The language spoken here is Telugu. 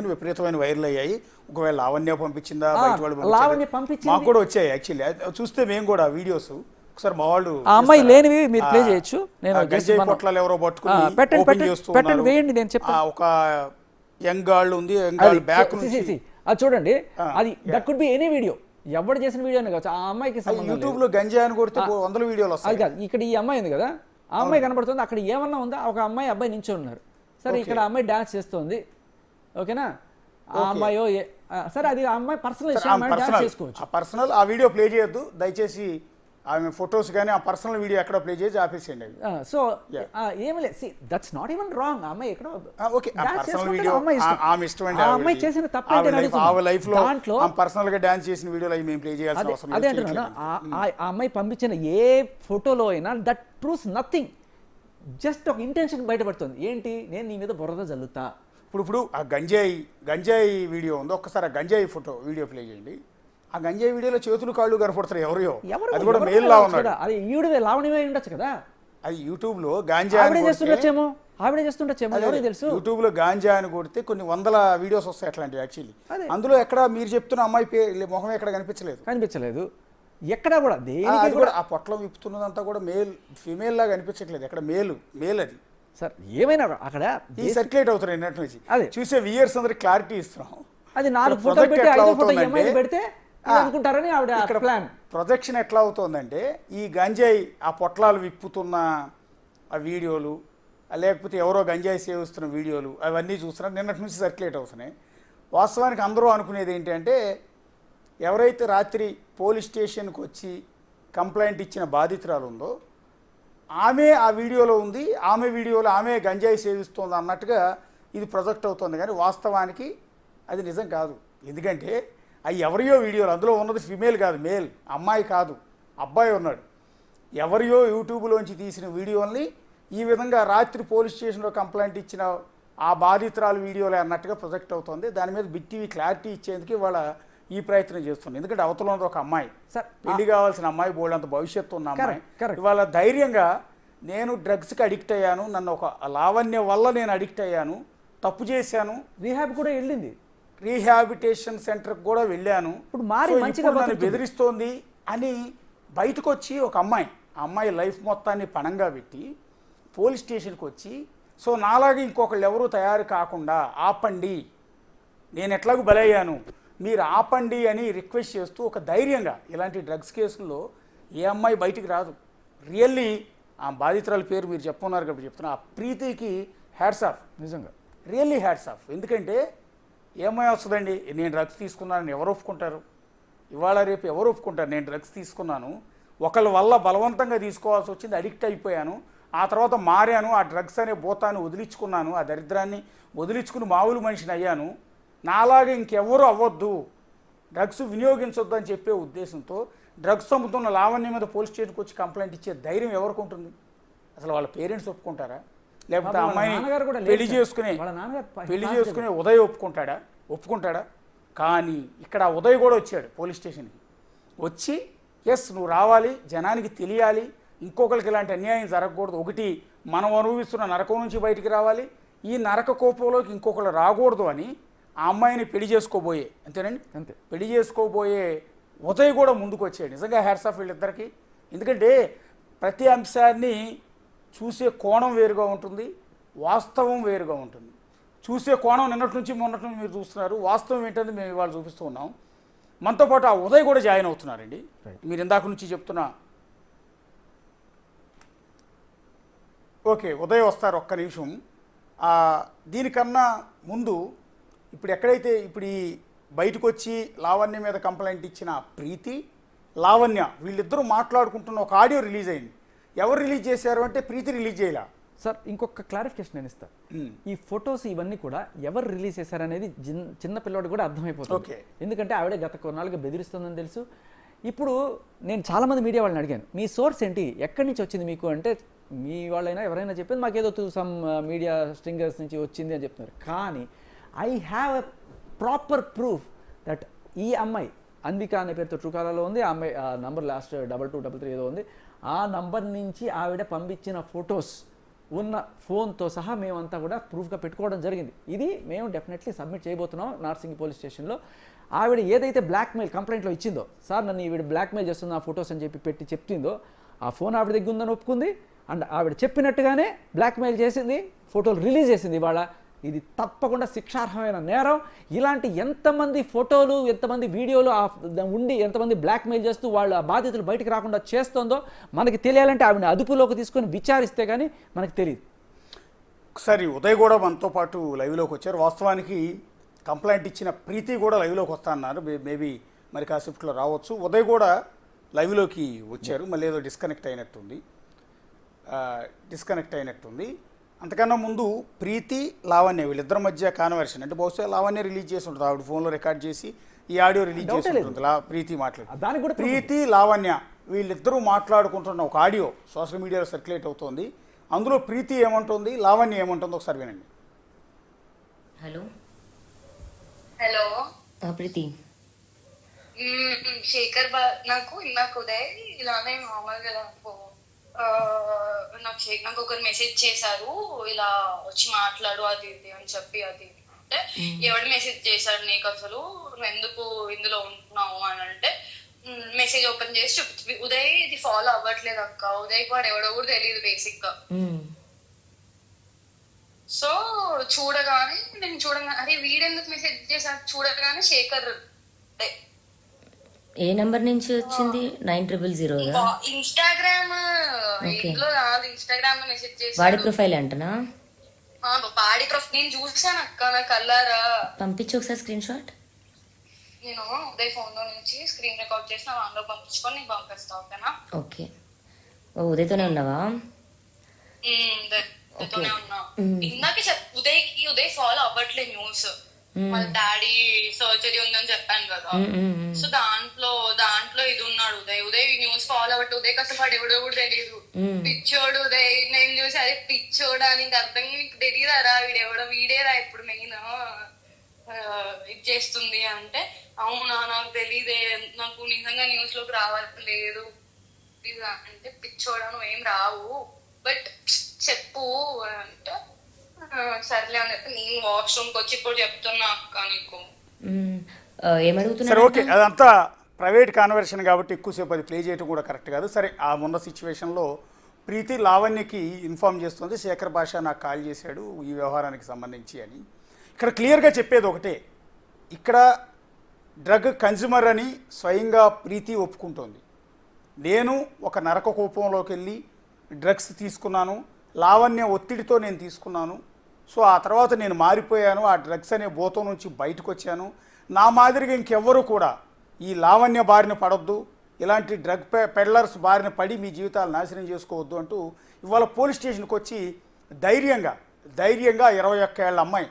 విపరీతమైన వైరల్ అయ్యాయి. ఒకవేళ లావణ్య పంపించిందా, బయట వాళ్ళు లావణ్య పంపించింది, మాకు కూడా వచ్చాయి. యాక్చువల్లీ చూస్తే మేము కూడా వీడియోస్ ఒకసారి మా వాళ్ళు ఆ అమ్మాయి లేనివి మీరు ప్లే చేయొచ్చు. నేను గంజాయి పొట్లాలు ఎవరో పట్టుకుని పెట్టండి వేయండి, నేను చెప్తాను. ఒక యంగ్ గాళ్ళు ఉంది, యంగ్ గాళ్ళు బ్యాక్ నుంచి అది చూడండి. అది that could be any video, ఎవరు చేసిన వీడియో కావచ్చు. ఆ అమ్మాయికి యూట్యూబ్ లో గంజాయి అని కొడితే 100 వీడియోలు వస్తాయి. అది కాదు, ఇక్కడ ఈ అమ్మాయి ఉంది కదా, ఆ అమ్మాయి కనబడుతుంది. అక్కడ ఏమన్నా ఉందా, ఒక అమ్మాయి అబ్బాయి నించొని ఉన్నారు. సరే, ఇక్కడ అమ్మాయి డాన్స్ చేస్తుంది, ఓకేనా? ఆ అమ్మాయో సరే, అది ఆ అమ్మాయి పర్సనల్ చేసుకోవచ్చు. పర్సనల్ ఆ వీడియో ప్లే చేయొద్దు దయచేసి. ఆమె ఫొటోస్ కానీ ఆ పర్సనల్ వీడియో ఎక్కడ ప్లే చేసి ఆపేసేయండి అవి. సో ఏమి లేదు, దట్స్ నాట్ ఈవెన్ రాంగ్. ఆ అమ్మాయి ఎక్కడ ఓకే, పర్సనల్ వీడియో ఆమె ఇష్టం అండి. ఆ అమ్మాయి చేసిన తప్పు ఆ లైఫ్ లో దాంట్లో పర్సనల్ గా డాన్స్ చేసిన వీడియోలు అవి మేము ప్లే చేయాల్సిన అవసరం లేదు. అదే అంటున్నాను, ఆ అమ్మాయి పంపించిన ఏ ఫోటోలో అయినా దట్ ప్రూవ్స్ నథింగ్. జస్ట్ ఒక ఇంటెన్షన్ బయటపడుతుంది. ఏంటి, నేను నీ మీద బురద జల్లుతా. ఇప్పుడు ఆ గంజాయి వీడియో ఉంది, ఒక్కసారి ఆ గంజాయి ఫోటో వీడియో ప్లే చేయండి. ఆ గంజాయి వీడియోలో చేతులు కాళ్ళు కనపడుతారు ఎవరో, అది కూడా మేల్ లా ఉన్నాడు. అది ఈవిడే లావణ్యమే ఉండొచ్చు కదా. అది యూట్యూబ్ లో గాంజా ఆవిడే చేస్తుండొచ్చేమో, ఎవరికి తెలుసు. యూట్యూబ్ లో గాంజా అని కొడితే కొన్ని వందల వీడియోస్ వస్తాయి అట్లాంటివి. యాక్చువల్లీ అందులో ఎక్కడ మీరు చెప్తున్న అమ్మాయి మొహం ఎక్కడ కనిపించలేదు ఎక్కడ కూడా. అది కూడా ఆ పొట్లం విప్పుతున్నదంతా కూడా ఫీమేల్ లాగా కనిపించట్లేదు. ఎక్కడ మేల్ అది. సార్ ఏమైనా అక్కడ ఈ సర్క్యులేట్ అవుతున్నాయి నెట్ నుంచి. అదే చూసే వ్యూయర్స్ అందరికి క్లారిటీ ఇస్తున్నాం. అది 4 ఫోటోలు పెట్టి 5 ఫోటో పెడితే అనుకుంటారని ఆవిడ ఇక్కడ ప్లాన్. ప్రొజెక్షన్ ఎట్లా అవుతుందంటే, ఈ గంజాయి ఆ పొట్లాలు విప్పుతున్న ఆ వీడియోలు, లేకపోతే ఎవరో గంజాయి సేవిస్తున్న వీడియోలు అవన్నీ చూస్తున్నారు. నిన్నటి నుంచి సర్క్యులేట్ అవుతున్నాయి. వాస్తవానికి అందరూ అనుకునేది ఏంటంటే, ఎవరైతే రాత్రి పోలీస్ స్టేషన్కి వచ్చి కంప్లైంట్ ఇచ్చిన బాధితురాలు ఉందో ఆమె ఆ వీడియోలో ఉంది, ఆమె వీడియోలో ఆమె గంజాయి సేవిస్తుంది అన్నట్టుగా ఇది ప్రొజెక్ట్ అవుతుంది. కానీ వాస్తవానికి అది నిజం కాదు. ఎందుకంటే అవి ఎవరియో వీడియోలు, అందులో ఉన్నది ఫిమేల్ కాదు, మేల్, అమ్మాయి కాదు, అబ్బాయి ఉన్నాడు. ఎవరియో యూట్యూబ్లోంచి తీసిన వీడియోల్ని ఈ విధంగా రాత్రి పోలీస్ స్టేషన్లో కంప్లైంట్ ఇచ్చిన ఆ బాధితురాలు వీడియోలే అన్నట్టుగా ప్రొజెక్ట్ అవుతుంది. దాని మీద బిగ్ టీవీ క్లారిటీ ఇచ్చేందుకు ఇవాళ ఈ ప్రయత్నం చేస్తుంది. ఎందుకంటే అవతల ఉన్నది ఒక అమ్మాయి, పెళ్లి కావాల్సిన అమ్మాయి, బోల్డంత భవిష్యత్తు ఉన్న అమ్మాయి. ఇవాళ ధైర్యంగా నేను డ్రగ్స్కి అడిక్ట్ అయ్యాను, నన్ను ఒక లావణ్య వల్ల నేను అడిక్ట్ అయ్యాను, తప్పు చేశాను, రీహాబ్ కూడా వెళ్ళింది, రీహాబిటేషన్ సెంటర్కి కూడా వెళ్ళాను, ఇప్పుడు నన్ను బెదిరిస్తోంది అని బయటకు వచ్చి ఒక అమ్మాయి, ఆ అమ్మాయి లైఫ్ మొత్తాన్ని పణంగా పెట్టి పోలీస్ స్టేషన్కి వచ్చి, సో నాలాగే ఇంకొకళ్ళు ఎవరూ తయారు కాకుండా ఆపండి, నేను ఎట్లాగూ బలయ్యాను, మీరు ఆపండి అని రిక్వెస్ట్ చేస్తూ ఒక ధైర్యంగా. ఇలాంటి డ్రగ్స్ కేసుల్లో ఏ అమ్మాయి బయటికి రాదు. రియల్లీ ఆ బాధితురాల పేరు మీరు చెప్పున్నారు కాబట్టి చెప్తున్నా, ఆ ప్రీతికి హ్యాట్స్ ఆఫ్, నిజంగా రియల్లీ హ్యాట్స్ ఆఫ్. ఎందుకంటే ఏమై వస్తుందండి, నేను డ్రగ్స్ తీసుకున్నానని ఎవరు ఒప్పుకుంటారు? ఇవాళ రేపు ఎవరు ఒప్పుకుంటారు? నేను డ్రగ్స్ తీసుకున్నాను, ఒకళ్ళ వల్ల బలవంతంగా తీసుకోవాల్సి వచ్చింది, అడిక్ట్ అయిపోయాను, ఆ తర్వాత మారాను, ఆ డ్రగ్స్ అనే భూతాన్ని వదిలించుకున్నాను, ఆ దరిద్రాన్ని వదిలించుకుని మామూలు మనిషిని అయ్యాను, నాలాగే ఇంకెవరు అవ్వద్దు, డ్రగ్స్ వినియోగించొద్దు అని చెప్పే ఉద్దేశంతో డ్రగ్స్ అమ్ముతున్న లావణ్య మీద పోలీస్ స్టేషన్కి వచ్చి కంప్లైంట్ ఇచ్చే ధైర్యం ఎవరికి ఉంటుంది? అసలు వాళ్ళ పేరెంట్స్ ఒప్పుకుంటారా? లేకపోతే అమ్మాయిని పెళ్లి చేసుకునే ఉదయ్ ఒప్పుకుంటాడా? కానీ ఇక్కడ ఉదయ్ కూడా వచ్చాడు పోలీస్ స్టేషన్కి. వచ్చి ఎస్ నువ్వు రావాలి, జనానికి తెలియాలి, ఇంకొకరికి ఇలాంటి అన్యాయం జరగకూడదు, ఒకటి మనం అనుభవిస్తున్న నరకం నుంచి బయటికి రావాలి, ఈ నరక కోపంలోకి ఇంకొకరు రాకూడదు అని ఆ అమ్మాయిని పెళ్లి చేసుకోబోయే, అంతేనండి, అంతే, పెళ్లి చేసుకోబోయే ఉదయ్ కూడా ముందుకు వచ్చాడు. నిజంగా హ్యాట్స్ ఆఫ్ వీళ్ళిద్దరికి. ఎందుకంటే ప్రతి అంశాన్ని చూసే కోణం వేరుగా ఉంటుంది, వాస్తవం వేరుగా ఉంటుంది. చూసే కోణం మొన్నటి నుంచి మీరు చూస్తున్నారు, వాస్తవం ఏంటంటే మేము ఇవాళ చూపిస్తూ ఉన్నాం. మనతో పాటు ఆ ఉదయ్ కూడా జాయిన్ అవుతున్నారండి. మీరు ఇందాక నుంచి చెప్తున్నా, ఓకే ఉదయ్ వస్తారు, ఒక్క నిమిషం. దీనికన్నా ముందు ఇప్పుడు ఎక్కడైతే ఇప్పుడు ఈ బయటకు వచ్చి లావణ్య మీద కంప్లైంట్ ఇచ్చిన ప్రీతి, లావణ్య వీళ్ళిద్దరూ మాట్లాడుకుంటున్న ఒక ఆడియో రిలీజ్ అయింది. ఎవరు రిలీజ్ చేశారు అంటే ప్రీతి రిలీజ్ చేయలే. సార్ ఇంకొక క్లారిఫికేషన్ నేను ఇస్తాను. ఈ ఫొటోస్ ఇవన్నీ కూడా ఎవరు రిలీజ్ చేశారనేది చిన్న పిల్లవాడు కూడా అర్థమైపోతుంది. ఎందుకంటే ఆవిడ గత కొన్నాళ్ళుగా బెదిరిస్తుందని తెలుసు. ఇప్పుడు నేను చాలామంది మీడియా వాళ్ళని అడిగాను, మీ సోర్స్ ఏంటి, ఎక్కడి నుంచి వచ్చింది మీకు అంటే, మీ వాళ్ళైనా ఎవరైనా చెప్పింది మాకేదో సమ్ మీడియా స్ట్రింగర్స్ నుంచి వచ్చింది అని చెప్తున్నారు. కానీ I have a proper proof that ఈ అమ్మాయి అంబిక అనే పేరుతో ట్రూకాలర్లో ఉంది, ఆ అమ్మాయి నంబర్ లాస్ట్ 2233 ఏదో ఉంది, ఆ నంబర్ నుంచి ఆవిడ పంపించిన ఫొటోస్ ఉన్న ఫోన్తో సహా మేమంతా కూడా ప్రూఫ్గా పెట్టుకోవడం జరిగింది. ఇది మేము డెఫినెట్లీ సబ్మిట్ చేయబోతున్నాం నార్సింగి పోలీస్ స్టేషన్లో. ఆవిడ ఏదైతే బ్లాక్మెయిల్ కంప్లైంట్లో ఇచ్చిందో, సార్ నన్ను ఈవిడ బ్లాక్మెయిల్ చేస్తుంది ఆ ఫొటోస్ అని చెప్పి చెప్తుందో, ఆ ఫోన్ ఆవిడ దగ్గర ఉందని ఒప్పుకుంది. అండ్ ఆవిడ చెప్పినట్టుగానే బ్లాక్మెయిల్ చేసింది, ఫోటోలు రిలీజ్ చేసింది ఇవాళ. ఇది తప్పకుండా శిక్షార్హమైన నేరం. ఇలాంటి ఎంతమంది ఫోటోలు, ఎంతమంది వీడియోలు ఉండి ఎంతమంది బ్లాక్మెయిల్ చేస్తూ వాళ్ళ బాధితులు బయటికి రాకుండా చేస్తుందో మనకి తెలియాలంటే ఆవిడని అదుపులోకి తీసుకొని విచారిస్తే కానీ మనకు తెలియదు. ఒకసారి ఉదయ్ కూడా మనతో పాటు లైవ్లోకి వచ్చారు. వాస్తవానికి కంప్లైంట్ ఇచ్చిన ప్రీతి కూడా లైవ్లోకి వస్తా అన్నారు. మేబీ మరి కాసేపట్లో రావచ్చు. ఉదయ్ కూడా లైవ్లోకి వచ్చారు. మళ్ళీ ఏదో డిస్కనెక్ట్ అయినట్టుంది. అంతకన్నా ముందు ప్రీతి లావణ్య వీళ్ళిద్దరి మధ్య కాన్వర్షన్ అంటే బహుశా లావణ్య రిలీజ్ చేసి ఉంటుంది, ఆవిడ ఫోన్లో రికార్డ్ చేసి ఈ ఆడియో రిలీజ్ చేసి ఉంటుంది. ప్రీతి మాట్లాడు, ప్రీతి లావణ్య వీళ్ళిద్దరూ మాట్లాడుకుంటున్న ఒక ఆడియో సోషల్ మీడియాలో సర్క్యులేట్ అవుతోంది. అందులో ప్రీతి ఏమంటుంది, లావణ్య ఏమంటుందో ఒకసారి వినండి. హలో హలో ప్రీతి, శేఖర్ నాకు ఇందాక ఉదయ్ ఇలానే మామూలుగా నాకు ఒకరు మెసేజ్ చేశారు, ఇలా వచ్చి మాట్లాడు అది ఇది అని చెప్పి. అది అంటే ఎవడు మెసేజ్ చేశాడు నీకు, అసలు నువ్వు ఎందుకు ఇందులో ఉంటున్నావు అని అంటే మెసేజ్ ఓపెన్ చేసి ఉదయ్ ఇది ఫాలో అవ్వట్లేదు అక్క, ఉదయ్ వాడు ఎవడో కూడా తెలియదు బేసిక్ గా. సో చూడగానే అరే వీడెందుకు మెసేజ్ చేశాడు చూడగానే శేఖర్ ఏ నంబర్ నుంచి వచ్చింది? 9000. ఇన్స్టాగ్రామ్ ఇంట్లో కాదు, ఇన్స్టాగ్రామ్ లో మెసేజ్ చేసి వాడి ప్రొఫైల్ అంటనా? వాడి ప్రొఫైల్ నేను చూసాను అక్క, నా కల్లారా. పంపించు ఒకసారి స్క్రీన్ షాట్. నేను ఉదయ్ ఫోన్ లో నుంచి స్క్రీన్ రికార్డ్ చేసి నా దాంట్లో పంపించుకొని నీకు పంపిస్తా, ఓకేనా? ఓకే. ఓ ఉదయ్తోనే ఉన్నావా? ఉదయ్తోనే ఉన్నా. ఇందాక ఉదయ్ ఫాలో అవ్వట్లేదు న్యూస్. వాళ్ళ డాడీ సర్జరీ ఉందని చెప్పాను కదా, సో దాంట్లో ఇది ఉన్నాడు ఉదయ్ న్యూస్ ఫాలో అవ్వట్టు. ఉదయ్ అసలు వాడు ఎవడో కూడా తెలియదు, పిచ్చోడు ఉదయ్. నేను చూసి అదే పిచ్చోడా, నీకు అర్థం నీకు తెలియదారా వీడెవడో, వీడేరా ఇప్పుడు మెయిన్ ఇది చేస్తుంది అంటే, అవునా నాకు తెలీదే, నాకు నిజంగా న్యూస్ లోకి రావట్లేదు అంటే, పిచ్చోడా నువ్వేం రావు బట్ చెప్పు అంటే సర్లే అని చెప్పి నేను వాష్రూమ్ కి వచ్చి ఇప్పుడు చెప్తున్నా అక్క నీకు. సరే ఓకే, అదంతా ప్రైవేట్ కాన్వర్సేషన్ కాబట్టి ఎక్కువసేపు అది ప్లే చేయడం కూడా కరెక్ట్ కాదు. సరే, ఆ ఉన్న సిచ్యువేషన్లో ప్రీతి లావణ్యకి ఇన్ఫార్మ్ చేస్తుంది, శేఖర్ భాష నాకు కాల్ చేశాడు ఈ వ్యవహారానికి సంబంధించి అని. ఇక్కడ క్లియర్గా చెప్పేది ఒకటే, ఇక్కడ డ్రగ్ కన్జ్యూమర్ అని స్వయంగా ప్రీతి ఒప్పుకుంటోంది. నేను ఒక నరక కూపంలోకి వెళ్ళి డ్రగ్స్ తీసుకున్నాను, లావణ్య ఒత్తిడితో నేను తీసుకున్నాను. సో ఆ తర్వాత నేను మారిపోయాను, ఆ డ్రగ్స్ అనే భూతం నుంచి బయటకు వచ్చాను. నా మాదిరిగా ఇంకెవ్వరూ కూడా ఈ లావణ్య బారిన పడొద్దు, ఇలాంటి డ్రగ్ పెడ్లర్స్ బారిన పడి మీ జీవితాలు నాశనం చేసుకోవద్దు అంటూ ఇవాళ పోలీస్ స్టేషన్కి వచ్చి ధైర్యంగా 21 ఏళ్ల అమ్మాయి